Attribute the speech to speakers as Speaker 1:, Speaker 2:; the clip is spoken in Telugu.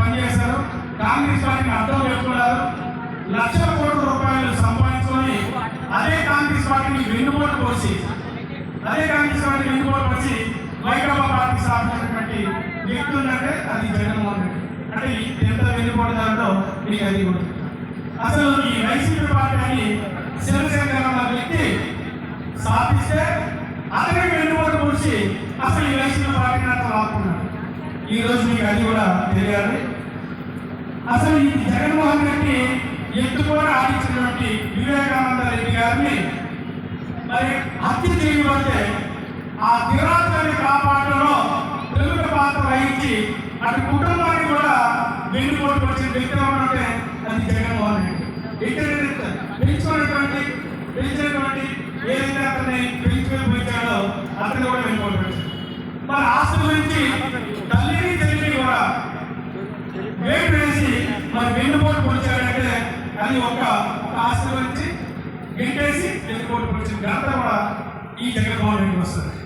Speaker 1: పనిచేశారు. కాంగ్రెస్ పార్టీని అర్థం చేసుకున్నారు. లక్షల కోట్ల రూపాయలు సంపాదించుకొని అదే కాంగ్రెస్ పార్టీని వెన్నుపోటు పోసి వైకాపా పార్టీ స్థాపించినటువంటి వ్యక్తి ఉందంటే అది జగన్మోహన్ రెడ్డి. అంటే ఎంత వెన్నుపోటుదారుడో మీకు అది కూడా. అసలు ఈ వైసీపీ పార్టీని శివశంకర్ అన్న వ్యక్తి స్థాపిస్తే అతనే వెన్నుపోటు పోసి అసలు ఈ వైసీపీ పార్టీని అంతా లాక్కున్నాడు. ఈ రోజు మీకు అది కూడా తెలియాలి. అసలు ఈ జగన్మోహన్ రెడ్డి ఎత్తుకొని ఆడించినటువంటి వివేకానంద రెడ్డి గారిని మరి హత్య చేయబడితే ఆ దిరాజాన్ని కాపాడడంలో ప్రముఖ పాత్ర వహించి అటు కుటుంబాన్ని కూడా వెన్నుపోటు వచ్చిన వ్యక్తి అంటే అది జగన్మోహన్ రెడ్డి. పెంచినటువంటి ఏదైతే అతన్ని పెంచుకొని పోయించాడో అతను కూడా వెన్నుపోటు వచ్చింది. మరి ఆస్తి గురించి తల్లిని తండ్రిని కూడా వేటు వేసి మరి వెన్నుపోటు పొడిచాడంటే అది ఒక ఆస్తి గురించి గింటేసి వెన్నుపోటు పొడిచిన ఘనత కూడా ఈ జగన్మోహన్ రెడ్డి వస్తుంది.